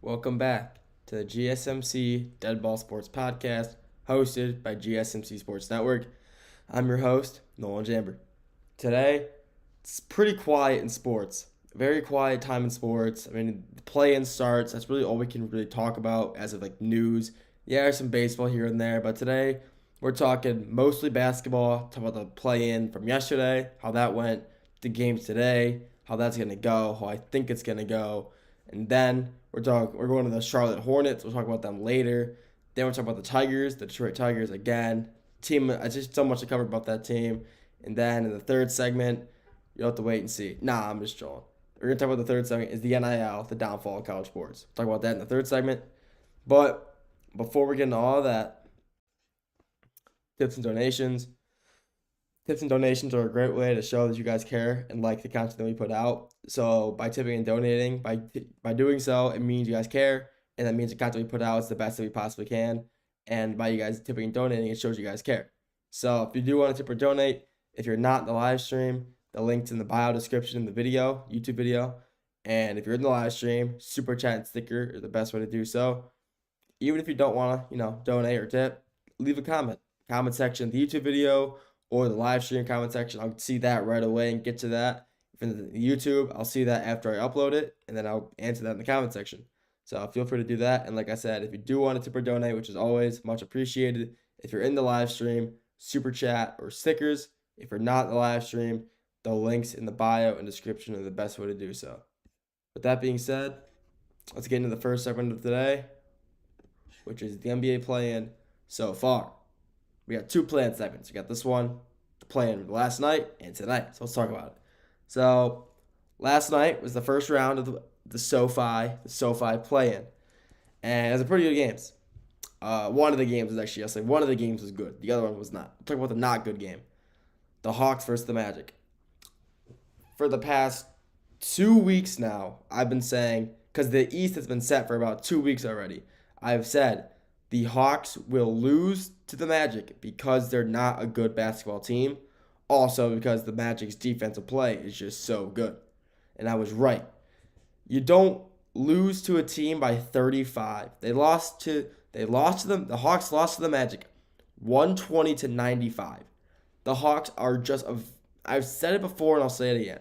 Welcome back to the GSMC Dead Ball Sports Podcast, hosted by GSMC Sports Network. I'm your host, Nolan Jamber. Today, it's pretty quiet in sports. Very quiet time in sports. The play-in starts. That's really all we can really talk about as of news. Yeah, there's some baseball here and there, but today we're talking mostly basketball. Talk about the play-in from yesterday, how that went, the games today, how that's gonna go, how I think it's gonna go, and then we're going to the Charlotte Hornets. We'll talk about them later. Then we'll talk about the Tigers, the Detroit Tigers again. Team, I just so much to cover about that team. And then in the third segment, you'll have to wait and see. Nah, I'm just trolling. We're going to talk about the third segment is the NIL, the downfall of college sports. We'll talk about that in the third segment. But before we get into all of that, tips and donations. Tips and donations are a great way to show that you guys care and like the content that we put out. So by tipping and donating, by doing so, it means you guys care, and that means the content we put out is the best that we possibly can. And by you guys tipping and donating, it shows you guys care. So if you do want to tip or donate, if you're not in the live stream, the link's in the bio description in the video, YouTube video. And if you're in the live stream, super chat and sticker is the best way to do so. Even if you don't want to, donate or tip, leave a comment. Comment section of the YouTube video or the live stream comment section. I'll see that right away and get to that. If in the YouTube, I'll see that after I upload it, and then I'll answer that in the comment section. So feel free to do that. And like I said, if you do want to tip or donate, which is always much appreciated, if you're in the live stream, super chat or stickers. If you're not in the live stream, the links in the bio and description are the best way to do so. With that being said, let's get into the first segment of today, which is the NBA play-in so far. We got two play-in segments. We got this one, the play-in last night and tonight. So let's talk about it. So last night was the first round of the SoFi play-in. And it was a pretty good games. One of the games was actually, I'll say one of the games was good. The other one was not. We'll talk about the not good game. The Hawks versus the Magic. For the past 2 weeks now, I've been saying, because the East has been set for about 2 weeks already, I've said the Hawks will lose to the Magic because they're not a good basketball team. Also because the Magic's defensive play is just so good. And I was right. You don't lose to a team by 35. The Hawks lost to the Magic 120-95. The Hawks are I've said it before and I'll say it again.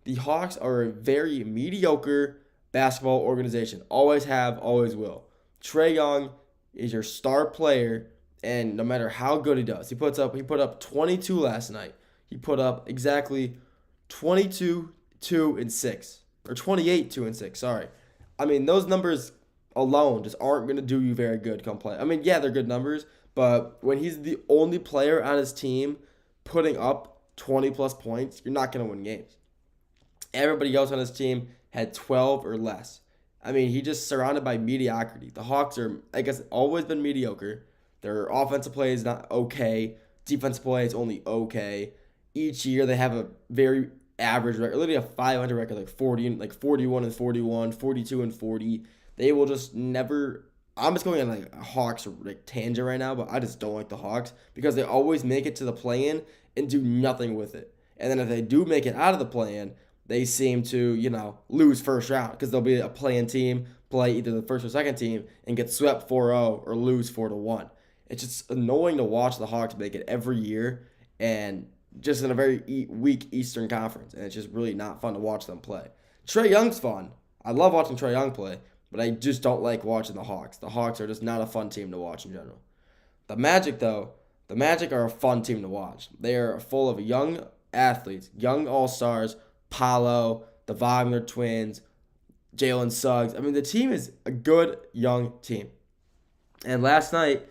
The Hawks are a very mediocre basketball organization. Always have, always will. Trae Young is your star player, and no matter how good he does, he put up 22 last night. He put up exactly 22, 2, and 6. Or 28, 2, and 6, sorry. Those numbers alone just aren't going to do you very good come play. Yeah, they're good numbers, but when he's the only player on his team putting up 20-plus points, you're not going to win games. Everybody else on his team had 12 or less. He just surrounded by mediocrity. The Hawks are, always been mediocre. Their offensive play is not okay. Defensive play is only okay. Each year they have a very average record, literally a 500 record, 41 and 41, 42 and 40. They will just never. I'm just going on a Hawks tangent right now, but I just don't like the Hawks because they always make it to the play-in and do nothing with it. And then if they do make it out of the play-in, they seem to, lose first round because they'll be a play-in team, play either the first or second team, and get swept 4-0 or lose 4-1. It's just annoying to watch the Hawks make it every year, and just in a very weak Eastern Conference, and it's just really not fun to watch them play. Trae Young's fun. I love watching Trae Young play, but I just don't like watching the Hawks. The Hawks are just not a fun team to watch in general. The Magic, though, are a fun team to watch. They are full of young athletes, young all-stars, Paolo, the Wagner twins, Jalen Suggs. The team is a good young team. And last night,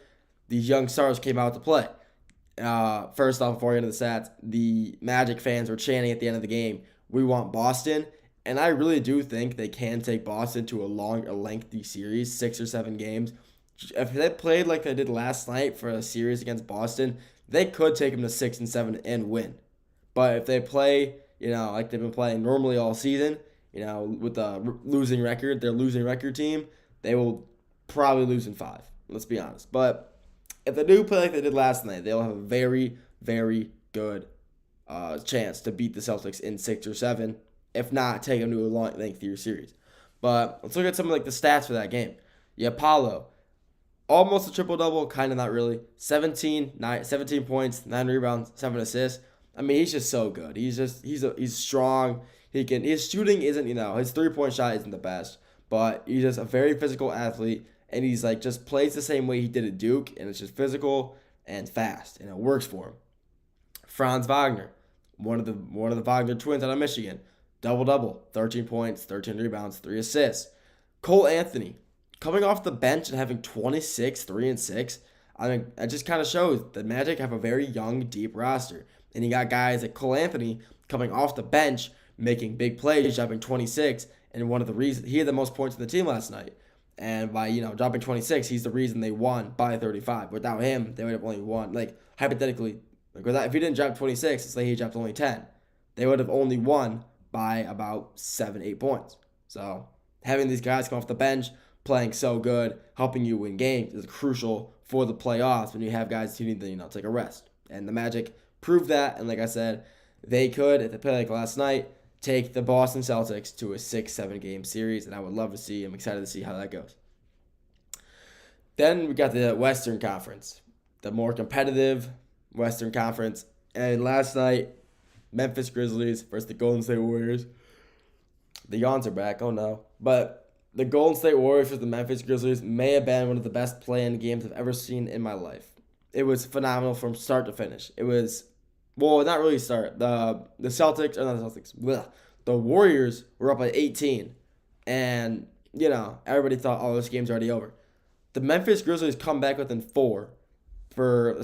these young stars came out to play. First off, before I get into the stats, the Magic fans were chanting at the end of the game, "We want Boston." And I really do think they can take Boston to a lengthy series, 6 or 7 games. If they played like they did last night for a series against Boston, they could take them to 6 and 7 and win. But if they play, like they've been playing normally all season, with the losing record, their losing record team, they will probably lose in 5. Let's be honest. But if they do play like they did last night, they'll have a very, very good chance to beat the Celtics in 6 or 7. If not, take them to a lengthier series. But let's look at some of like the stats for that game. Yeah, Paulo, almost a triple-double, kind of not really. 17 points, 9 rebounds, 7 assists. I mean, he's just so good. He's strong. His shooting isn't, his three-point shot isn't the best, but he's just a very physical athlete, and he's like just plays the same way he did at Duke, and it's just physical and fast, and it works for him. Franz Wagner, one of the Wagner twins out of Michigan, double-double, 13 points, 13 rebounds, 3 assists. Cole Anthony, coming off the bench and having 26, 3 and 6, I mean, that just kind of shows the Magic have a very young, deep roster. And you got guys like Cole Anthony coming off the bench, making big plays, dropping 26, and one of the reasons he had the most points in the team last night. And by, dropping 26, he's the reason they won by 35. Without him, they would have only won, like, hypothetically, if he didn't drop 26, it's like he dropped only 10. They would have only won by about 7, 8 points. So having these guys come off the bench, playing so good, helping you win games is crucial for the playoffs when you have guys who need to take a rest. And the Magic proved that, and like I said, they could, if they play like last night, take the Boston Celtics to a 6-7 game series, and I would love to see. I'm excited to see how that goes. Then we got the Western Conference, the more competitive Western Conference, and last night, Memphis Grizzlies versus the Golden State Warriors. The yawns are back, oh no. But the Golden State Warriors versus the Memphis Grizzlies may have been one of the best play-in games I've ever seen in my life. It was phenomenal from start to finish. It was, well, not really start. The Celtics, or not the Celtics, bleh. The Warriors were up by 18. And, everybody thought, oh, this game's already over. The Memphis Grizzlies come back within 4 for,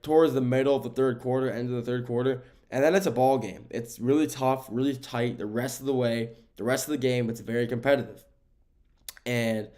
towards the middle of the third quarter, end of the third quarter. And then it's a ball game. It's really tough, really tight the rest of the way. The rest of the game, it's very competitive. And,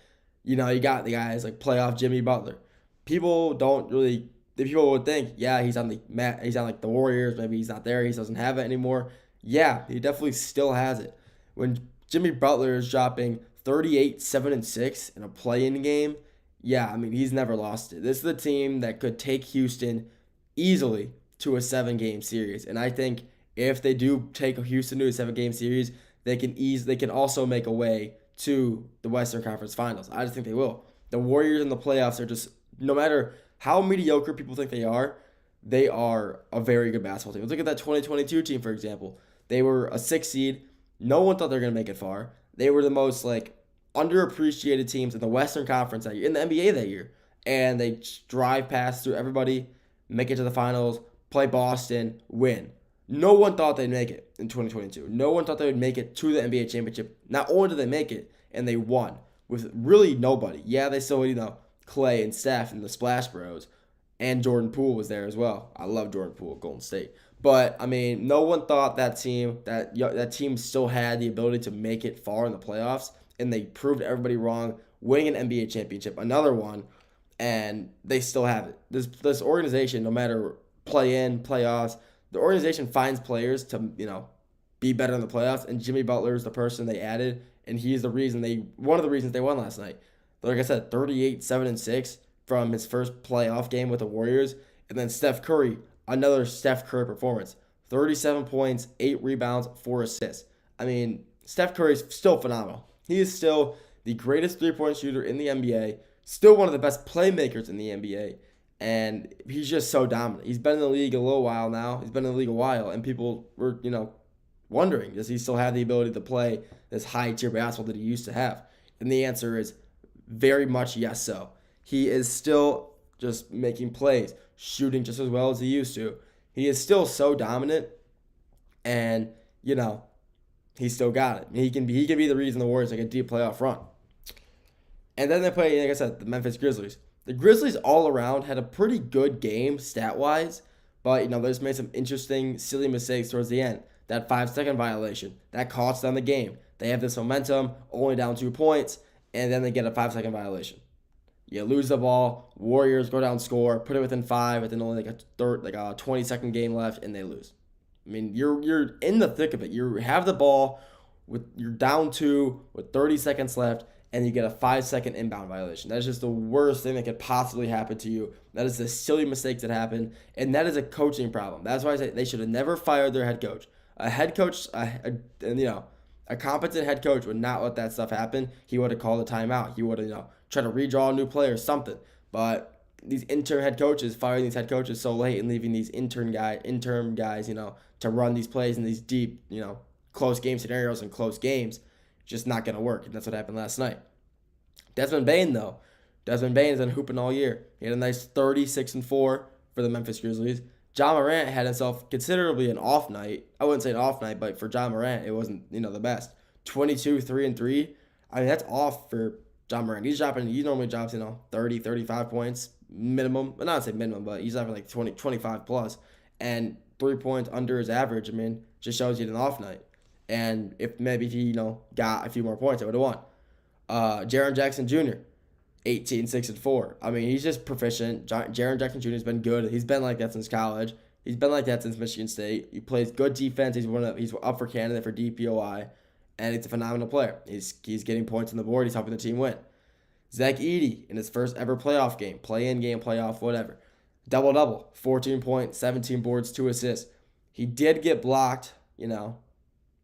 you got the guys like playoff Jimmy Butler. People would think, yeah, he's on like the Warriors. Maybe he's not there. He doesn't have it anymore. Yeah, he definitely still has it. When Jimmy Butler is dropping 38, 7 and 6 in a play-in game, yeah, I mean, he's never lost it. This is the team that could take Houston easily to a 7-game series. And I think if they do take Houston to a 7-game series, they can also make a way to the Western Conference Finals. I just think they will. The Warriors in the playoffs are just, no matter how mediocre people think they are a very good basketball team. Look at that 2022 team, for example. They were a 6 seed. No one thought they were going to make it far. They were the most, underappreciated teams in the Western Conference that year, in the NBA that year. And they drive past through everybody, make it to the finals, play Boston, win. No one thought they'd make it in 2022. No one thought they would make it to the NBA championship. Not only did they make it, and they won with really nobody. Yeah, they still, Clay and Steph and the Splash Bros. And Jordan Poole was there as well. I love Jordan Poole at Golden State. But, I mean, no one thought that team still had the ability to make it far in the playoffs. And they proved everybody wrong, winning an NBA championship, another one, and they still have it. This organization, no matter play-in, playoffs, the organization finds players to, be better in the playoffs, and Jimmy Butler is the person they added, and he's one of the reasons they won last night. Like I said, 38, 7 and 6 from his first playoff game with the Warriors, and then Steph Curry, another Steph Curry performance, 37 points, 8 rebounds, 4 assists. I mean, Steph Curry's still phenomenal. He is still the greatest three-point shooter in the NBA, still one of the best playmakers in the NBA, and he's just so dominant. He's been in the league a little while now. He's been in the league a while, and people were, wondering, does he still have the ability to play this high-tier basketball that he used to have? And the answer is very much yes so. He is still just making plays, shooting just as well as he used to. He is still so dominant, and, he still got it. He can be the reason the Warriors make a deep playoff run. And then they play, like I said, the Memphis Grizzlies. The Grizzlies all around had a pretty good game stat-wise, but, they just made some interesting, silly mistakes towards the end. That 5-second violation, that cost them the game. They have this momentum, only down 2 points, and then they get a 5-second violation. You lose the ball, Warriors go down, score, put it within 5, within only a 20-second game left, and they lose. I mean, you're in the thick of it. You have the ball, you're down 2 with 30 seconds left, and you get a 5-second inbound violation. That is just the worst thing that could possibly happen to you. That is the silly mistakes that happen, and that is a coaching problem. That's why I say they should have never fired their head coach. A head coach, A competent head coach would not let that stuff happen. He would have called a timeout. He would have, tried to redraw a new player or something. But these interim head coaches, firing these head coaches so late and leaving these interim guys, to run these plays in these deep, close game scenarios and close games, just not going to work. And that's what happened last night. Desmond Bane, though. Desmond Bane has been hooping all year. He had a nice 36-4 for the Memphis Grizzlies. Ja Morant had himself considerably an off night. I wouldn't say an off night, but for Ja Morant, it wasn't, the best. 22, 3 and 3. I mean, that's off for Ja Morant. He normally drops, 30, 35 points minimum. Well, not to say minimum, but he's having like 20, 25 plus. And 3 points under his average, just shows you an off night. And if maybe he, got a few more points, I would have won. Jaren Jackson Jr., 18, 6 and 4. I mean, he's just proficient. Jaren Jackson Jr. has been good. He's been like that since college. He's been like that since Michigan State. He plays good defense. He's up for candidate for DPOI, and he's a phenomenal player. He's getting points on the board. He's helping the team win. Zach Edey in his first ever playoff game, play-in game, playoff, whatever. Double-double, 14 points, 17 boards, 2 assists. He did get blocked,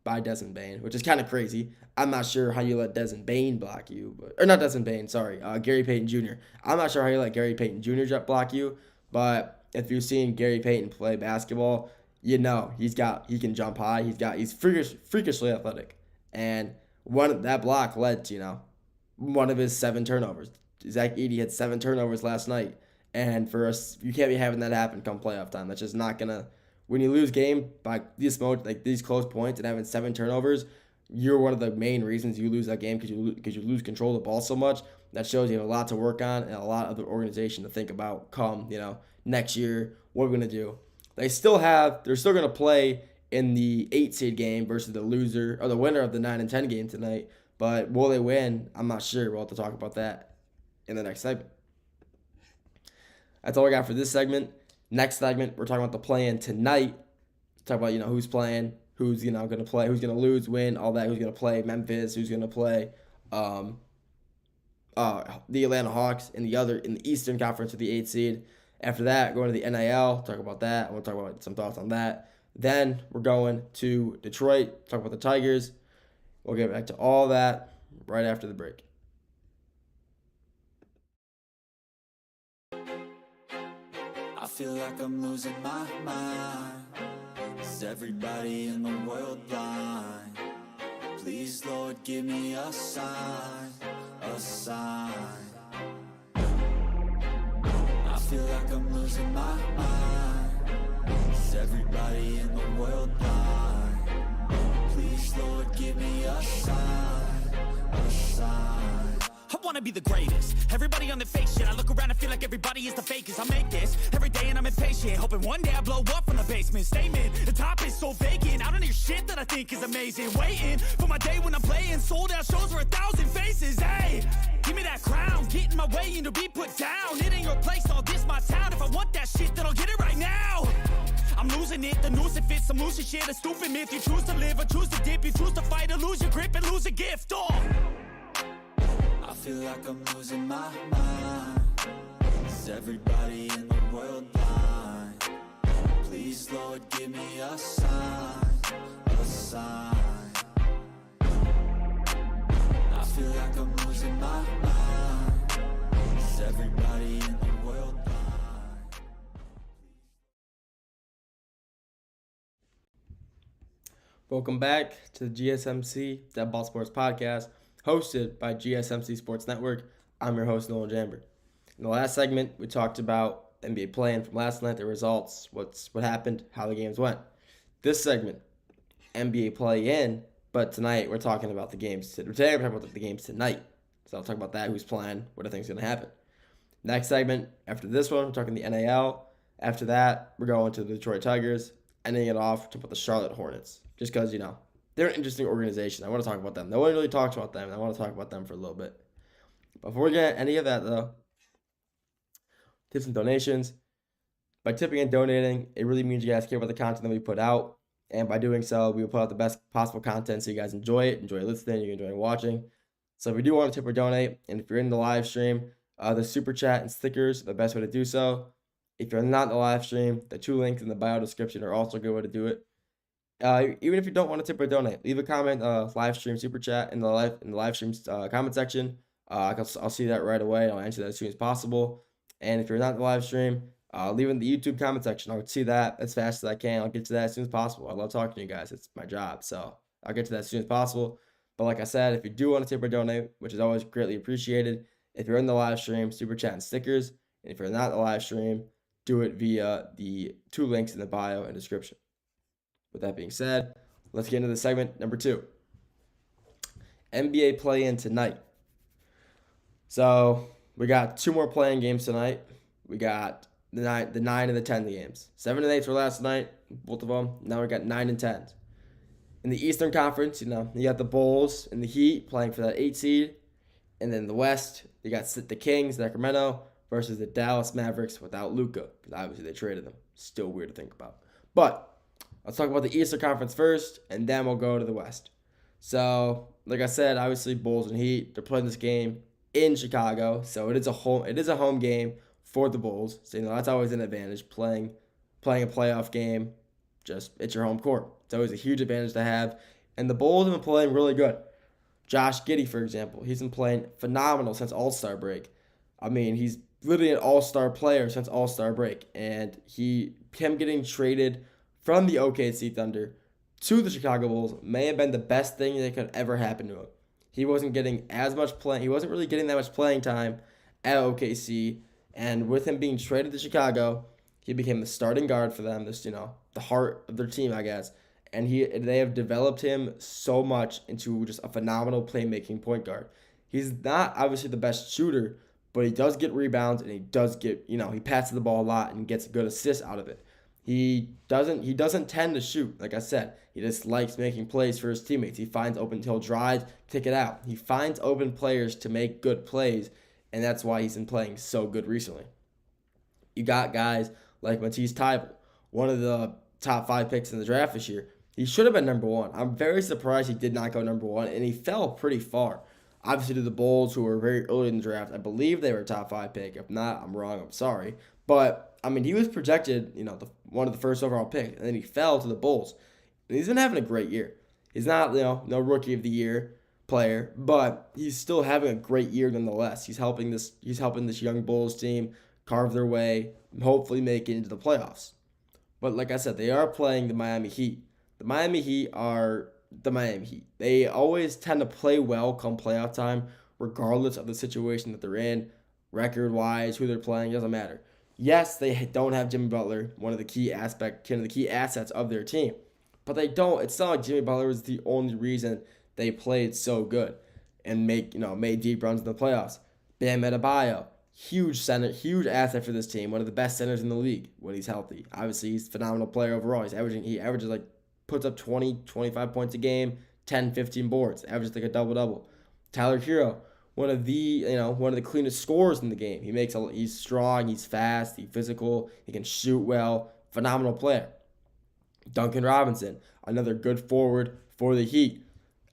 by Desmond Bane, which is kind of crazy. I'm not sure how you let Desmond Bane block you, or not Desmond Bane, sorry, Gary Payton Jr. I'm not sure how you let Gary Payton Jr. block you, but if you've seen Gary Payton play basketball, he can jump high. He's freakishly athletic, and that block led to one of his 7 turnovers. Zach Edey had 7 turnovers last night, and for us, you can't be having that happen come playoff time. That's just not gonna. When you lose game by these close points and having 7 turnovers, you're one of the main reasons you lose that game because you lose control of the ball so much. That shows you have a lot to work on and a lot of the organization to think about come, next year. What we're going to do. They're still going to play in the 8 seed game versus the loser or the winner of the 9 and 10 game tonight. But will they win? I'm not sure. We'll have to talk about that in the next segment. That's all I got for this segment. Next segment, we're talking about the play-in tonight. Talk about, who's playing, who's, going to play, who's going to lose, win, all that, who's going to play Memphis, who's going to play the Atlanta Hawks in the Eastern Conference with the 8th seed. After that, going to the NIL, talk about that. I want to talk about some thoughts on that. Then we're going to Detroit, talk about the Tigers. We'll get back to all that right after the break. I feel like I'm losing my mind. Is everybody in the world blind? Please, Lord, give me a sign, a sign. I feel like I'm losing my mind. Is everybody in the world blind? Please, Lord, give me a sign, a sign. I wanna be the greatest. Everybody on the fake shit. I look around and feel like everybody is the fakest. I make this every day and I'm impatient, hoping one day I blow up from the basement. Statement, the top is so vacant. I don't hear shit that I think is amazing. Waiting for my day when I'm playing sold out shows for 1,000 faces. Hey, give me that crown, get in my way and to be put down. It ain't your place, all this my town. If I want that shit, then I'll get it right now. I'm losing it, the noose it fits, some losing shit, a stupid myth. You choose to live or choose to dip, you choose to fight or lose your grip and lose a gift. I feel like I'm losing my mind. Is everybody in the world blind? Please, Lord, give me a sign, a sign. I feel like I'm losing my mind. Is everybody in the world blind? Welcome back to the GSMC Dead Ball Sports Podcast, hosted by GSMC Sports Network. I'm your host, Nolan Jamber. In the last segment, we talked about NBA play-in from last night, the results, what happened, how the games went. This segment, NBA play-in, but tonight we're talking about the games. Today we're talking about the games tonight. So I'll talk about that, who's playing, what I think is going to happen. Next segment, after this one, we're talking the NAL. After that, we're going to the Detroit Tigers, ending it off to put the Charlotte Hornets. Just because, they're an interesting organization. I want to talk about them. No one really talks about them, and I want to talk about them for a little bit. Before we get any of that, though, tips and donations. By tipping and donating, it really means you guys care about the content that we put out. And by doing so, we will put out the best possible content so you guys enjoy it, enjoy listening, you enjoy watching. So if you do want to tip or donate, and if you're in the live stream, the super chat and stickers are the best way to do so. If you're not in the live stream, the 2 links in the bio description are also a good way to do it. Even if you don't want to tip or donate, leave a comment, live stream super chat in the live stream comment section. I'll see that right away. I'll answer that as soon as possible. And if you're not in the live stream, leave it in the YouTube comment section. I'll see that as fast as I can. I'll get to that as soon as possible. I love talking to you guys. It's my job, so I'll get to that as soon as possible. But like I said, if you do want to tip or donate, which is always greatly appreciated, if you're in the live stream, super chat and stickers. And if you're not in the live stream, do it via the 2 links in the bio and description. With that being said, let's get into the segment number 2. NBA play-in tonight. So we got 2 more play-in games tonight. We got the 9 and the 10 games. 7 and 8 were last night, both of them. Now we got 9 and 10. In the Eastern Conference, you got the Bulls and the Heat playing for that 8 seed. And then the West, you got the Kings, Sacramento, versus the Dallas Mavericks without Luka, because obviously they traded them. Still weird to think about. But let's talk about the Eastern Conference first, and then we'll go to the West. So, like I said, obviously Bulls and Heat, they're playing this game in Chicago, so it is a home game for the Bulls. So that's always an advantage, playing a playoff game. Just it's your home court. It's always a huge advantage to have. And the Bulls have been playing really good. Josh Giddey, for example, he's been playing phenomenal since All-Star break. I mean, he's literally an all-star player since All-Star break. And him getting traded from the OKC Thunder to the Chicago Bulls may have been the best thing that could ever happen to him. He wasn't getting he wasn't really getting that much playing time at OKC. And with him being traded to Chicago, he became the starting guard for them, the heart of their team, I guess. And they have developed him so much into just a phenomenal playmaking point guard. He's not obviously the best shooter, but he does get rebounds and he does get, he passes the ball a lot and gets good assists out of it. He doesn't tend to shoot, like I said. He just likes making plays for his teammates. He finds open, he'll drive, kick it out. He finds open players to make good plays, and that's why he's been playing so good recently. You got guys like Matisse Thybulle, one of the top 5 picks in the draft this year. He should have been number 1. I'm very surprised he did not go number 1, and he fell pretty far. Obviously to the Bulls, who were very early in the draft. I believe they were a top 5 pick. If not, I'm wrong. I'm sorry. But, I mean, he was projected, one of the first overall picks, and then he fell to the Bulls. And he's been having a great year. He's not, no rookie of the year player, but he's still having a great year nonetheless. He's helping this young Bulls team carve their way, hopefully make it into the playoffs. But like I said, they are playing the Miami Heat. The Miami Heat are the Miami Heat. They always tend to play well come playoff time, regardless of the situation that they're in, record-wise, who they're playing, doesn't matter. Yes, they don't have Jimmy Butler, one of the key assets of their team. But they don't. It's not like Jimmy Butler was the only reason they played so good and made deep runs in the playoffs. Bam Adebayo, huge center, huge asset for this team. One of the best centers in the league when he's healthy. Obviously, he's a phenomenal player overall. Puts up 20, 25 points a game, 10, 15 boards, averages like a double-double. Tyler Hero, one of the cleanest scorers in the game. He's strong, he's fast, he's physical, he can shoot well, phenomenal player. Duncan Robinson, another good forward for the Heat.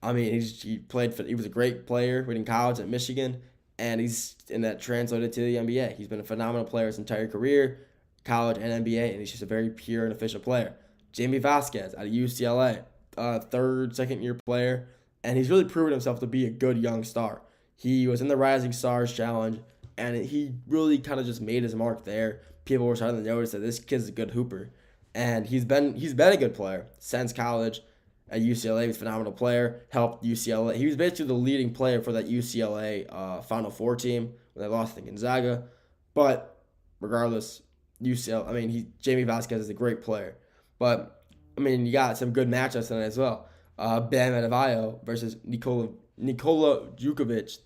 I mean, he was a great player in college at Michigan, and that translated to the NBA. He's been a phenomenal player his entire career, college and NBA, and he's just a very pure and efficient player. Jamie Vasquez out of UCLA, second-year player, and he's really proven himself to be a good young star. He was in the Rising Stars Challenge, and he really kind of just made his mark there. People were starting to notice that this kid's a good hooper, and he's been a good player since college at UCLA. He's a phenomenal player, helped UCLA. He was basically the leading player for that UCLA Final Four team when they lost to Gonzaga. But regardless, Jamie Vasquez is a great player. But, you got some good matchups tonight as well. Bam Adebayo versus Nikola Vukovic,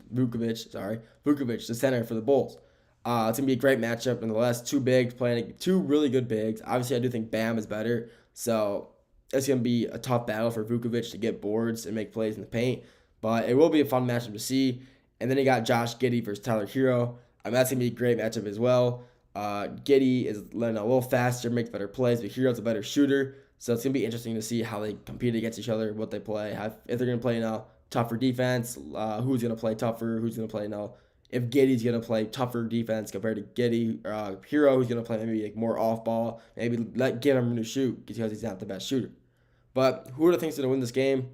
the center for the Bulls. It's going to be a great matchup nonetheless. Two bigs playing, 2 really good bigs. Obviously, I do think Bam is better. So, it's going to be a tough battle for Vukovic to get boards and make plays in the paint. But it will be a fun matchup to see. And then you got Josh Giddey versus Tyler Hero. That's going to be a great matchup as well. Giddey is a little faster, makes better plays, but Hero's a better shooter. So it's going to be interesting to see how they compete against each other, what they play, if they're going to play tougher defense, who's going to play tougher, who's going to play if Giddey's going to play tougher defense compared to Giddey, Hero, who's going to play maybe more off ball, maybe get him to shoot because he's not the best shooter. But who are the things going to win this game?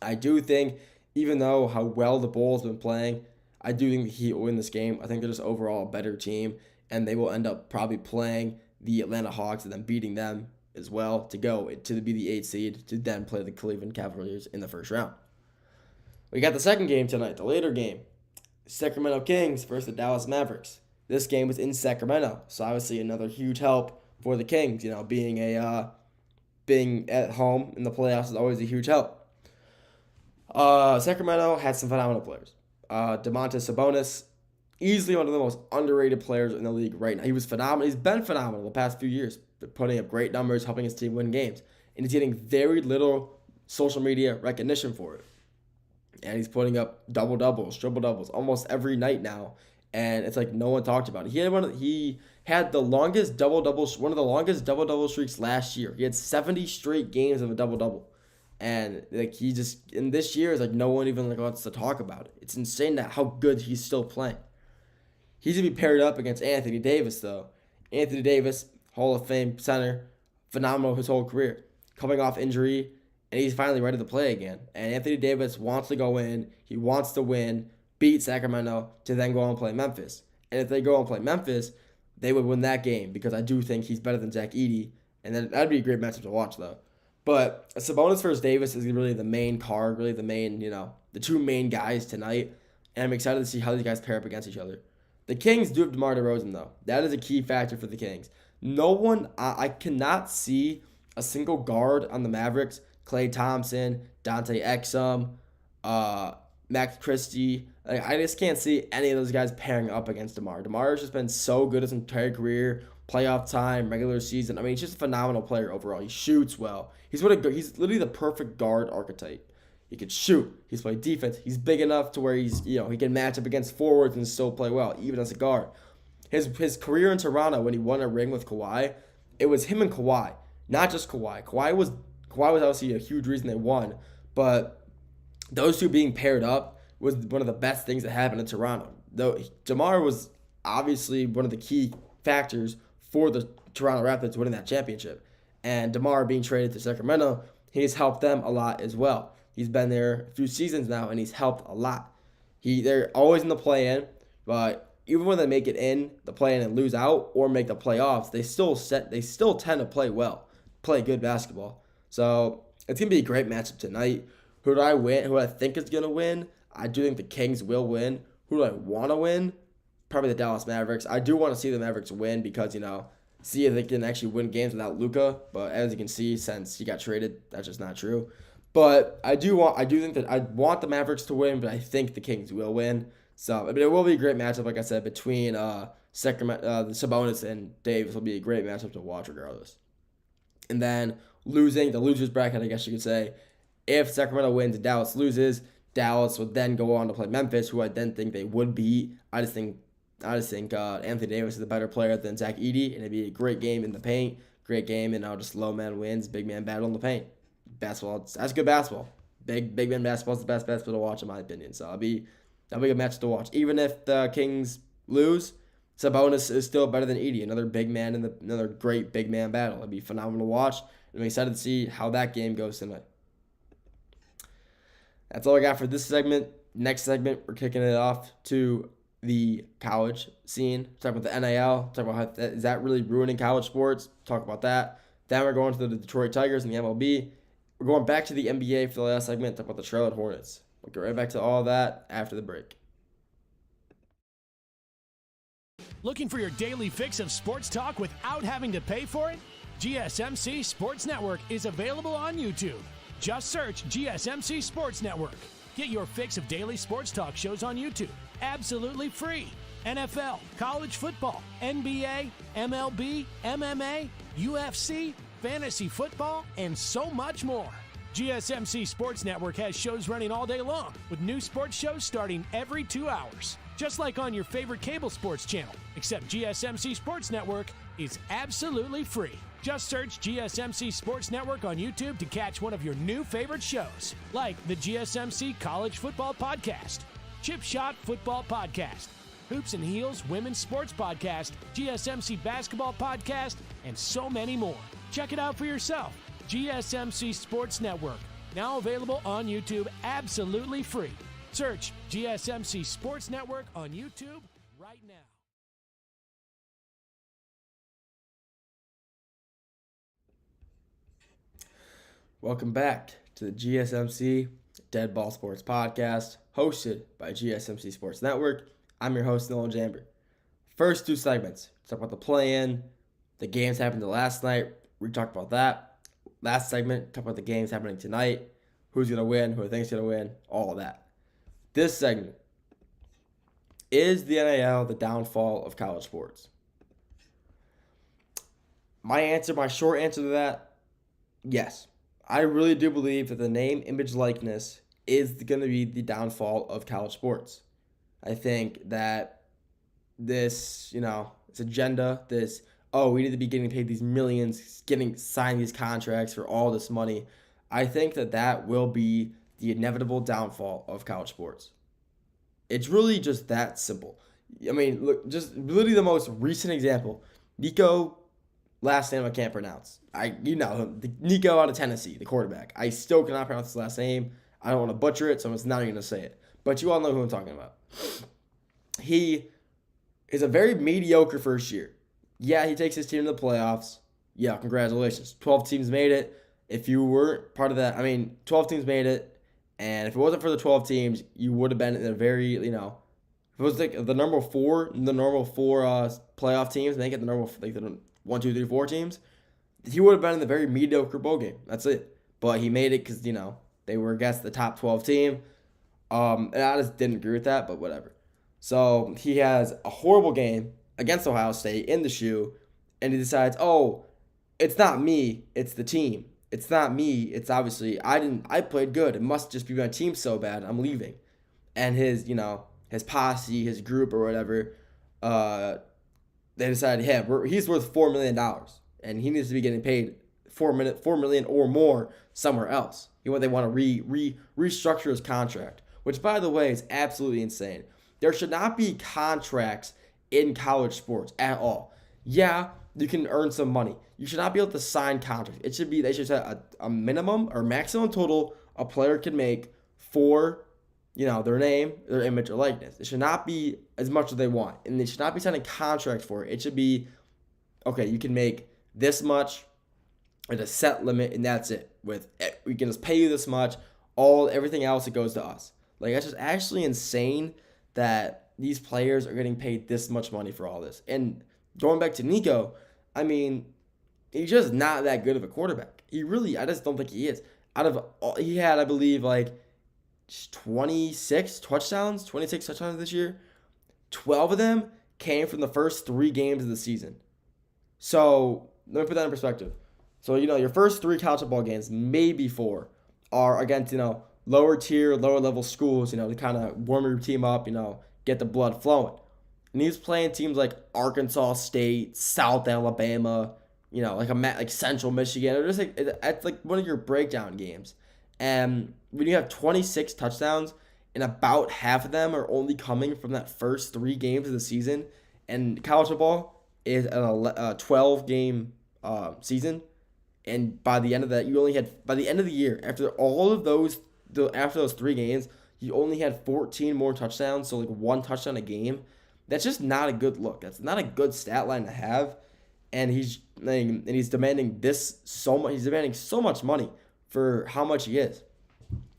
I do think, even though how well the Bulls have been playing, I do think the Heat will win this game. I think they're just overall a better team, and they will end up probably playing the Atlanta Hawks and then beating them as well to go to be the 8th seed to then play the Cleveland Cavaliers in the first round. We got the second game tonight, the later game. Sacramento Kings versus the Dallas Mavericks. This game was in Sacramento, so obviously another huge help for the Kings. Being at home in the playoffs is always a huge help. Sacramento had some phenomenal players. Domantas Sabonis, easily one of the most underrated players in the league right now. He was phenomenal. He's been phenomenal the past few years, putting up great numbers, helping his team win games. And he's getting very little social media recognition for it. And he's putting up double-doubles, triple-doubles almost every night now. And it's like no one talked about it. He had one of the longest double-double streaks last year. He had 70 straight games of a double-double. And in this year, it's like no one even wants to talk about it. It's insane that how good he's still playing. He's going to be paired up against Anthony Davis, though. Anthony Davis, Hall of Fame center, phenomenal his whole career. Coming off injury, and he's finally ready to play again. And Anthony Davis wants to go in. He wants to win, beat Sacramento, to then go on and play Memphis. And if they go and play Memphis, they would win that game because I do think he's better than Zach Edey. And that'd be a great matchup to watch, though. But Sabonis versus Davis is really the main card, really the main, the two main guys tonight. And I'm excited to see how these guys pair up against each other. The Kings do have DeMar DeRozan, though. That is a key factor for the Kings. I cannot see a single guard on the Mavericks. Klay Thompson, Dante Exum, Max Christie. I just can't see any of those guys pairing up against DeMar. DeMar has just been so good his entire career, playoff time, regular season. I mean, he's just a phenomenal player overall. He shoots well. He's literally the perfect guard archetype. He can shoot. He's played defense. He's big enough to where he can match up against forwards and still play well, even as a guard. His career in Toronto when he won a ring with Kawhi, it was him and Kawhi, not just Kawhi. Kawhi was obviously a huge reason they won, but those two being paired up was one of the best things that happened in Toronto. Though DeMar was obviously one of the key factors for the Toronto Raptors winning that championship. And DeMar being traded to Sacramento, he's helped them a lot as well. He's been there a few seasons now, and he's helped a lot. They're always in the play-in, but even when they make it in the play-in and lose out or make the playoffs, they still tend to play well, play good basketball. So it's going to be a great matchup tonight. Who do I win? Who do I think is going to win? I do think the Kings will win. Who do I want to win? Probably the Dallas Mavericks. I do want to see the Mavericks win because, see if they can actually win games without Luka. But as you can see, since he got traded, that's just not true. But I do think that I want the Mavericks to win, but I think the Kings will win. So it will be a great matchup, like I said, between Sacramento, the Sabonis and Davis will be a great matchup to watch regardless. And then the losers bracket, I guess you could say, if Sacramento wins and Dallas loses, Dallas would then go on to play Memphis, who I then think they would beat. I just think Anthony Davis is a better player than Zach Edey, and it'd be a great game in the paint, great game, and just low man wins, big man battle in the paint. Basketball, that's good basketball. Big man basketball is the best basketball to watch in my opinion. So that'll be a match to watch. Even if the Kings lose, Sabonis is still better than Edey, another big man in another great big man battle. It'd be phenomenal to watch, and I'm excited to see how that game goes tonight. That's all I got for this segment. Next segment, we're kicking it off to the college scene. Talk about the NIL. Talk about how is that really ruining college sports. Talk about that. Then we're going to the Detroit Tigers and the MLB. We're going back to the NBA for the last segment. Talk about the Charlotte Hornets. We'll get right back to all that after the break. Looking for your daily fix of sports talk without having to pay for it? GSMC Sports Network is available on YouTube. Just search GSMC Sports Network. Get your fix of daily sports talk shows on YouTube, absolutely free. NFL, college football, NBA, MLB, MMA, UFC, fantasy football, and so much more. GSMC Sports Network has shows running all day long, with new sports shows starting every 2 hours. Just like on your favorite cable sports channel, except GSMC Sports Network is absolutely free. Just search GSMC Sports Network on YouTube to catch one of your new favorite shows, like the GSMC College Football Podcast, Chip Shot Football Podcast, Hoops and Heels Women's Sports Podcast, GSMC Basketball Podcast, and so many more. Check it out for yourself. GSMC Sports Network, now available on YouTube absolutely free. Search GSMC Sports Network on YouTube right now. Welcome back to the GSMC Dead Ball Sports Podcast, hosted by GSMC Sports Network. I'm your host, Nolan Jamber. First two segments, talk about the play-in, the games happened last night. We talked about that. Last segment, talk about the games happening tonight, who's going to win, who I think is going to win, all of that. This segment, is the NIL the downfall of college sports? My short answer to that, yes. I really do believe that the name, image, likeness is going to be the downfall of college sports. I think that this agenda, we need to be getting paid these millions, signing these contracts for all this money. I think that will be the inevitable downfall of college sports. It's really just that simple. I mean, look, just literally the most recent example. Nico, last name I can't pronounce. Nico out of Tennessee, the quarterback. I still cannot pronounce his last name. I don't want to butcher it, so I'm just not even going to say it. But you all know who I'm talking about. He is a very mediocre first year. Yeah, he takes his team to the playoffs. Yeah, congratulations. 12 teams made it. If you weren't part of that, 12 teams made it. And if it wasn't for the 12 teams, you would have been in a very, if it was like the normal four playoff teams, make it the normal, the 1, 2, 3, 4 teams, he would have been in the very mediocre bowl game. That's it. But he made it because, they were against the top 12 team. And I just didn't agree with that, but whatever. So he has a horrible game against Ohio State in the shoe, and he decides, it's not me, it's the team. It's not me, it's obviously, I played good. It must just be my team so bad, I'm leaving. And his posse, his group or whatever, they decided, he's worth $4 million, and he needs to be getting paid $4 million or more somewhere else. They want to restructure his contract, which, by the way, is absolutely insane. There should not be contracts in college sports at all. Yeah, you can earn some money. You should not be able to sign contracts. They should set a minimum or maximum total a player can make for, their name, their image, or likeness. It should not be as much as they want, and they should not be signing contracts for it. It should be, you can make this much at a set limit, and that's it. We can just pay you this much. Everything else, it goes to us. That's just actually insane that these players are getting paid this much money for all this. And going back to Nico, he's just not that good of a quarterback. I just don't think he is. He had, I believe, 26 touchdowns this year. 12 of them came from the first 3 games of the season. So let me put that in perspective. So, your first 3 college football games, maybe 4, are against, lower tier, lower level schools, to kind of warm your team up, get the blood flowing. And he's playing teams like Arkansas State, South Alabama, like Central Michigan, or just it's like one of your breakdown games. And when you have 26 touchdowns, and about half of them are only coming from that first 3 games of the season, and college football is a 12-game season, and by the end of that, by the end of the year, after those 3 games, you only had 14 more touchdowns, so 1 touchdown a game. That's just not a good look. That's not a good stat line to have. And he's demanding so much. He's demanding so much money for how much he is.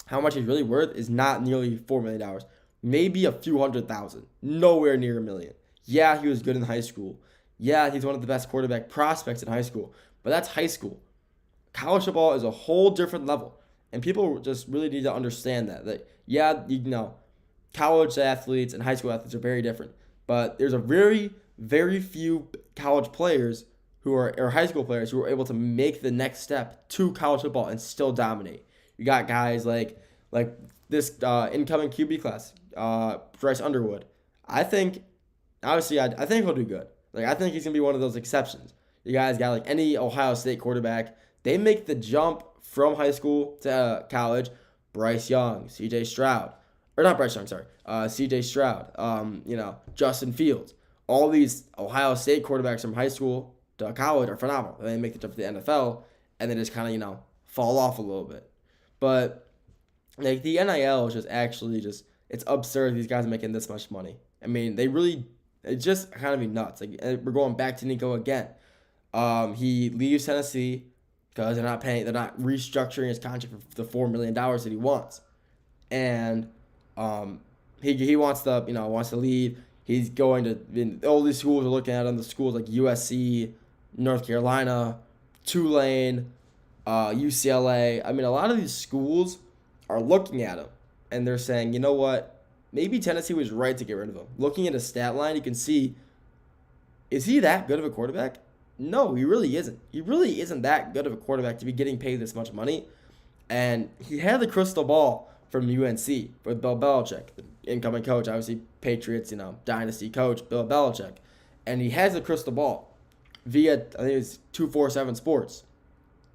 How much he's really worth is not nearly $4 million. Maybe a few $100,000. Nowhere near $1 million. Yeah, he was good in high school. Yeah, he's one of the best quarterback prospects in high school. But that's high school. College football is a whole different level. And people just really need to understand that. College athletes and high school athletes are very different. But there's a very, very few college players or high school players who are able to make the next step to college football and still dominate. You got guys like this incoming QB class, Bryce Underwood. I think he'll do good. I think he's going to be one of those exceptions. You guys got any Ohio State quarterback. They make the jump from high school to college. Bryce Young, CJ Stroud. Or not Bryce Young, sorry. CJ Stroud. Justin Fields. All these Ohio State quarterbacks from high school to college are phenomenal. They make the jump to the NFL. and then just kind of, fall off a little bit. But like the NIL is just actually it's absurd these guys are making this much money. I mean, it's just kind of be nuts. Like we're going back to Nico again. He leaves Tennessee because they're not restructuring his contract for the $4 million that he wants. And he wants to leave. He's going to, all these schools are looking at him, the schools like USC, North Carolina, Tulane, UCLA. I mean, a lot of these schools are looking at him, and they're saying, you know what, maybe Tennessee was right to get rid of him. Looking at his stat line, you can see, is he that good of a quarterback? No, he really isn't. He really isn't that good of a quarterback to be getting paid this much money. And he had the crystal ball from UNC with Bill Belichick, the incoming coach, obviously Patriots, dynasty coach, Bill Belichick. And he has the crystal ball via, I think it's 247 Sports.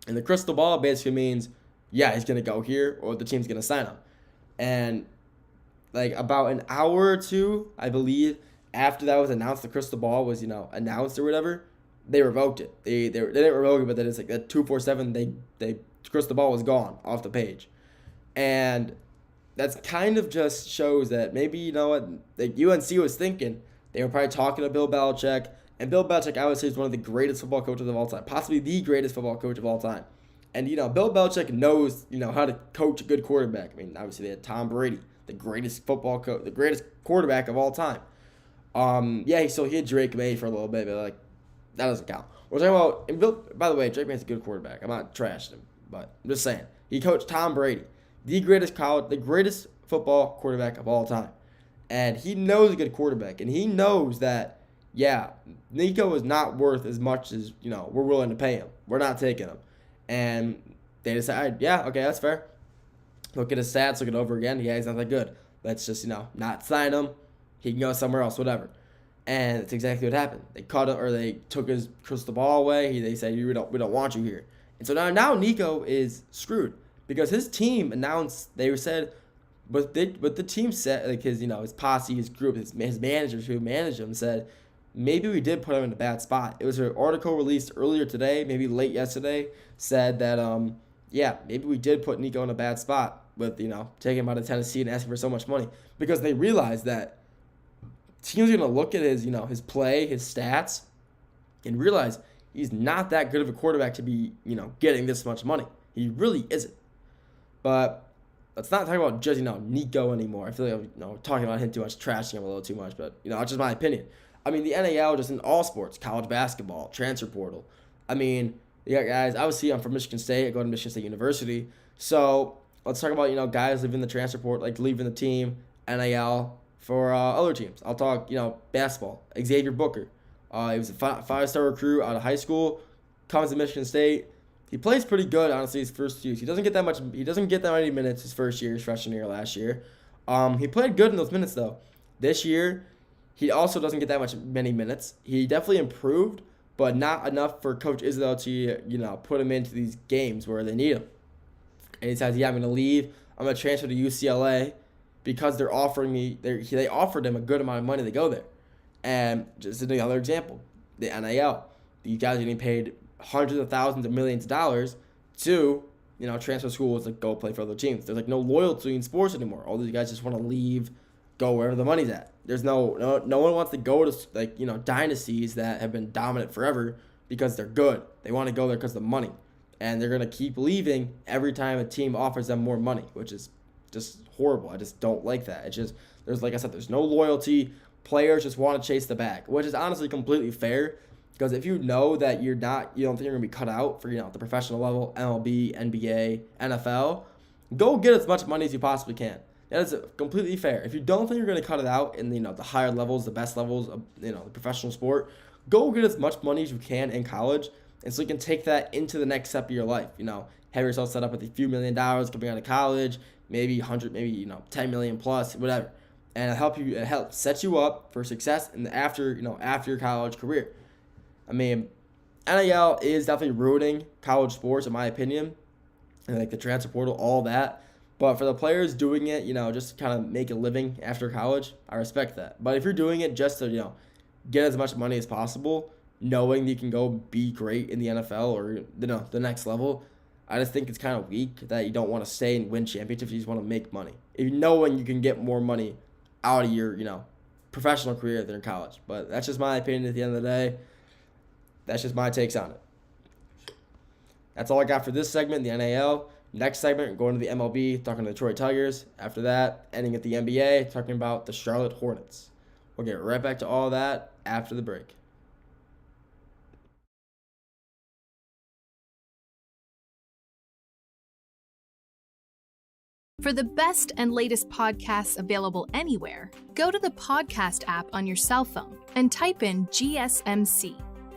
And the crystal ball basically means, yeah, he's going to go here or the team's going to sign him. And like about an hour or two, I believe, after that was announced, the crystal ball was, announced or whatever, they revoked it. They didn't revoke it, but then it's like that 247, they crystal ball was gone off the page. And that's kind of just shows that maybe, like UNC was thinking, they were probably talking to Bill Belichick, and Bill Belichick, I would say, is one of the greatest football coaches of all time, possibly the greatest football coach of all time. And, Bill Belichick knows, how to coach a good quarterback. I mean, obviously they had Tom Brady, the greatest football coach, the greatest quarterback of all time. So he had Drake May for a little bit, but like that doesn't count. We're talking about, by the way, Drake May's a good quarterback. I'm not trashing him, but I'm just saying he coached Tom Brady, the greatest football quarterback of all time, and he knows a good quarterback, and he knows that Nico is not worth as much as we're willing to pay him. We're not taking him, and they decide, okay, that's fair. Look at his stats, look it over again. He's not that good. Let's just not sign him. He can go somewhere else, whatever. And it's exactly what happened. They cut him, or they took his crystal ball away. They said, we don't want you here. And so now Nico is screwed because his team announced, they said, but the team said, like his posse, his group, his managers who managed him said, maybe we did put him in a bad spot. It was an article released earlier today, maybe late yesterday, said that maybe we did put Nico in a bad spot with taking him out of Tennessee and asking for so much money because they realized that teams are going to look at his, his play, his stats, and realize he's not that good of a quarterback to be, getting this much money. He really isn't. But let's not talk about just, Nico anymore. I feel like I'm, talking about him too much, trashing him a little too much, but, that's just my opinion. I mean, the NAL just in all sports, college basketball, transfer portal. I mean, guys, obviously I'm from Michigan State. I go to Michigan State University. So let's talk about, guys leaving the transfer portal, like leaving the team, NAL, for other teams. I'll talk, basketball. Xavier Booker. He was a five-star recruit out of high school. Comes to Michigan State. He plays pretty good, honestly, his first years. He doesn't get that many minutes his first year, his freshman year last year. He played good in those minutes, though. This year, he also doesn't get that many minutes. He definitely improved, but not enough for Coach Izzo to, put him into these games where they need him. And he says, I'm going to leave. I'm going to transfer to UCLA. Because they offered him a good amount of money to go there. And just another example, the NIL. These guys are getting paid hundreds of thousands of millions of dollars to, transfer schools to go play for other teams. There's no loyalty in sports anymore. All these guys just want to leave, go wherever the money's at. There's no one wants to go to dynasties that have been dominant forever because they're good. They want to go there because of the money. And they're gonna keep leaving every time a team offers them more money, which is just horrible. I just don't like that. It's just there's no loyalty. Players just want to chase the bag, which is honestly completely fair because if you know that you don't think you're gonna be cut out for the professional level, MLB, NBA, NFL, go get as much money as you possibly can. That is completely fair. If you don't think you're gonna cut it out in the higher levels, the best levels of the professional sport, go get as much money as you can in college, and so you can take that into the next step of your life. Have yourself set up with a few $1 million coming out of college. Maybe 100, maybe 10 million plus, whatever, and it helps set you up for success in the after your college career. I mean, NIL is definitely ruining college sports in my opinion, and the transfer portal, all that. But for the players doing it, just to kind of make a living after college, I respect that. But if you're doing it just to get as much money as possible, knowing that you can go be great in the NFL or the next level. I just think it's kind of weak that you don't want to stay and win championships. You just want to make money. If knowing you can get more money out of your, professional career than in college. But that's just my opinion at the end of the day. That's just my takes on it. That's all I got for this segment, the NAL. Next segment, going to the MLB, talking to the Detroit Tigers. After that, ending at the NBA, talking about the Charlotte Hornets. We'll get right back to all that after the break. For the best and latest podcasts available anywhere, go to the podcast app on your cell phone and type in GSMC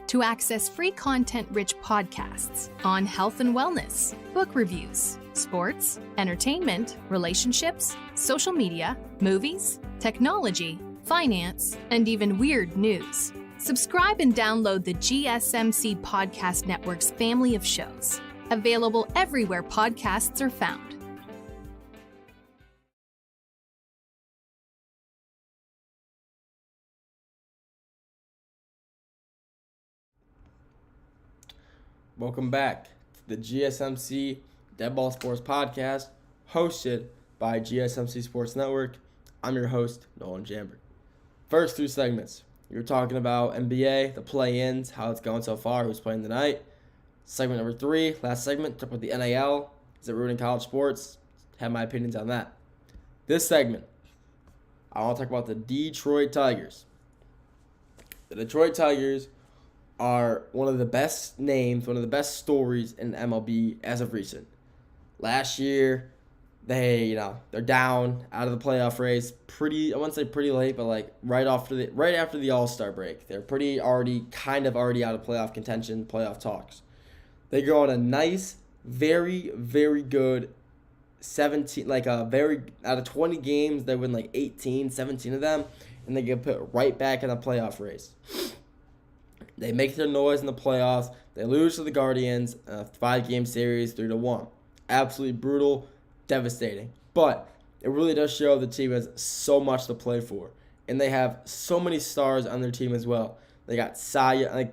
to access free content-rich podcasts on health and wellness, book reviews, sports, entertainment, relationships, social media, movies, technology, finance, and even weird news. Subscribe and download the GSMC Podcast Network's family of shows, available everywhere podcasts are found. Welcome back to the GSMC Dead Ball Sports Podcast, hosted by GSMC Sports Network. I'm your host, Nolan Jamber. First two segments, we were talking about NBA, the play-ins, how it's going so far, who's playing tonight. Segment number 3, last segment, talk about the NAL. Is it ruining college sports? Have my opinions on that. This segment, I want to talk about the Detroit Tigers. The Detroit Tigers are one of the best names, one of the best stories in MLB as of recent. Last year, they're down out of the playoff race I wouldn't say pretty late, but like right after the All-Star break. They're already out of playoff contention, playoff talks. They go on a nice, very, very good 17, out of 20 games, they win 17 of them, and they get put right back in the playoff race. They make their noise in the playoffs. They lose to the Guardians, a 5-game series, 3-1. Absolutely brutal, devastating. But it really does show the team has so much to play for. And they have so many stars on their team as well. They got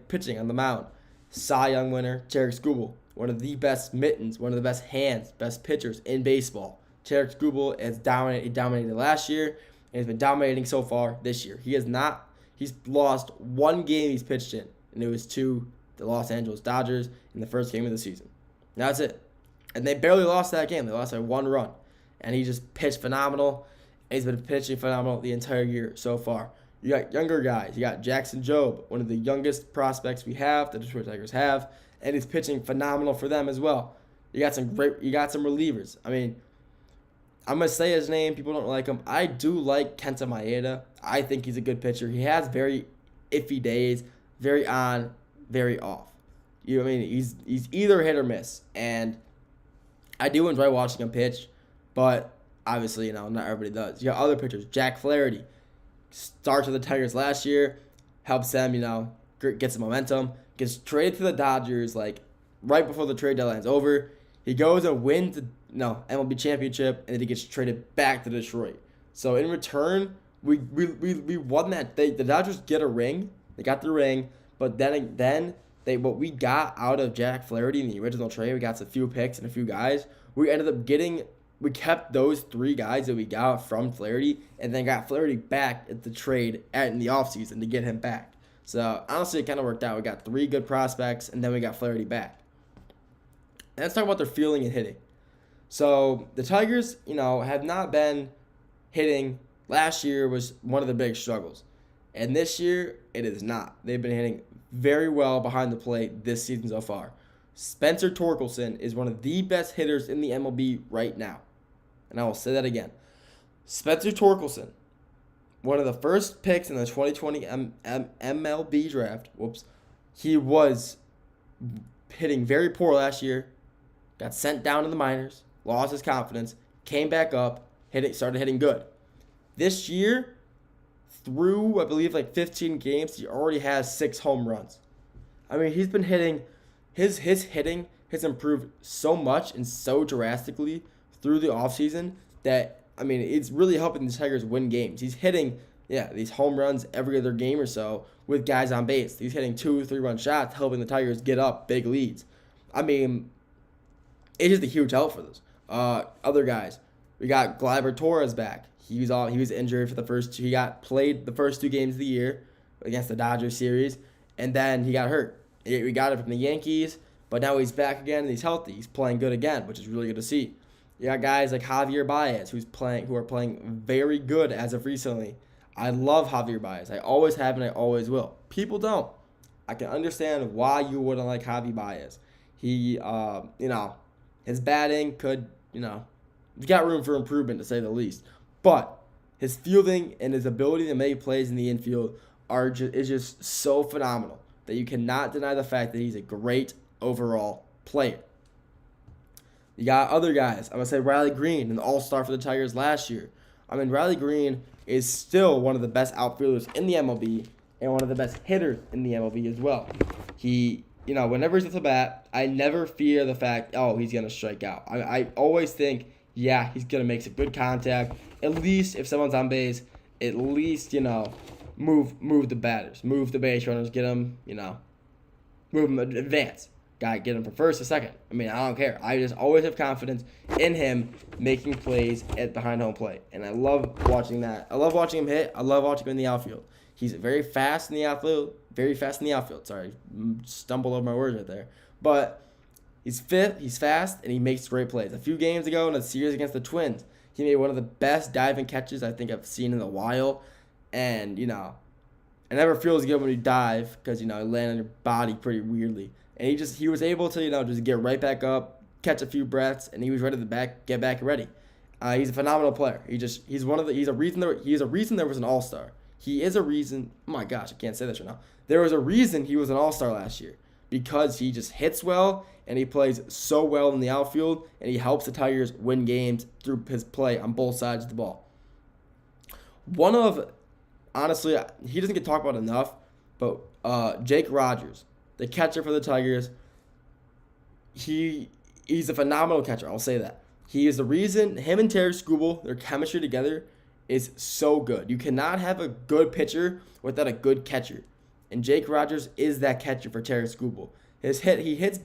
pitching on the mound. Cy Young winner, Tarek Skubal. One of the best mittens, one of the best hands, best pitchers in baseball. Tarek Skubal has dominated last year, and has been dominating so far this year. He's lost one game he's pitched in, and it was to the Los Angeles Dodgers in the first game of the season. That's it. And they barely lost that game. They lost by 1 run. And he just pitched phenomenal. And he's been pitching phenomenal the entire year so far. You got younger guys. You got Jackson Jobe, one of the youngest prospects we have, the Detroit Tigers have, and he's pitching phenomenal for them as well. You got some relievers. I mean, I'm going to say his name. People don't like him. I do like Kenta Maeda. I think he's a good pitcher. He has very iffy days, very on, very off. He's either hit or miss. And I do enjoy watching him pitch, but obviously, not everybody does. You got other pitchers. Jack Flaherty starts with the Tigers last year, helps them, get some momentum, gets traded to the Dodgers right before the trade deadline's over. He goes and wins the MLB championship, and then he gets traded back to Detroit. So in return, we won that. The Dodgers get a ring. They got the ring, but then what we got out of Jack Flaherty in the original trade, we got a few picks and a few guys. We kept those 3 guys that we got from Flaherty, and then got Flaherty back at the trade in the offseason to get him back. So honestly, it kind of worked out. We got 3 good prospects, and then we got Flaherty back. And let's talk about their fielding and hitting. So the Tigers, have not been hitting. Last year was one of the big struggles. And this year, it is not. They've been hitting very well behind the plate this season so far. Spencer Torkelson is one of the best hitters in the MLB right now. And I will say that again. Spencer Torkelson, one of the first picks in the 2020 MLB draft. He was hitting very poor last year. Got sent down to the minors. Lost his confidence. Came back up. Started hitting good. This year, through, I believe, 15 games, he already has 6 home runs. He's been hitting. His hitting has improved so much and so drastically through the offseason that, it's really helping the Tigers win games. He's hitting these home runs every other game or so with guys on base. He's hitting 2-3 run shots, helping the Tigers get up big leads. I mean, it's just a huge help for those. Other guys, we got Gleyber Torres back. He was injured for the first two. He got played the first 2 games of the year against the Dodgers series, and then he got hurt. We got it from the Yankees, but now he's back again and he's healthy. He's playing good again, which is really good to see. You got guys like Javier Baez who are playing very good as of recently. I love Javier Baez. I always have and I always will. People don't. I can understand why you wouldn't like Javier Baez. He, his batting could, he's got room for improvement to say the least. But his fielding and his ability to make plays in the infield is just so phenomenal that you cannot deny the fact that he's a great overall player. You got other guys. I'm going to say Riley Green, an all-star for the Tigers last year. I mean, Riley Green is still one of the best outfielders in the MLB and one of the best hitters in the MLB as well. He, whenever he's at the bat, I never fear the fact, he's going to strike out. I always think, he's going to make some good contact. At least if someone's on base, at least, move the batters, move the base runners, get them, move them, advance. Get him from first to second. I mean, I don't care. I just always have confidence in him making plays at behind home plate. And I love watching that. I love watching him hit. I love watching him in the outfield. He's very fast in the outfield. Sorry, stumbled over my words right there. But he's fast, and he makes great plays. A few games ago in a series against the Twins, he made one of the best diving catches I think I've seen in a while. And, it never feels good when you dive because, you land on your body pretty weirdly. And he was able to, just get right back up, catch a few breaths, and he was ready to get back ready. He's a phenomenal player. He's a reason there was an all-star. He is a reason. Oh my gosh, I can't say this right now. There was a reason he was an all-star last year because he just hits well and he plays so well in the outfield and he helps the Tigers win games through his play on both sides of the ball. Honestly, he doesn't get talked about enough, but Jake Rogers, the catcher for the Tigers, he's a phenomenal catcher. I'll say that. He is the reason him and Terry Skubal, their chemistry together is so good. You cannot have a good pitcher without a good catcher. And Jake Rogers is that catcher for Terry Skubal. He hits,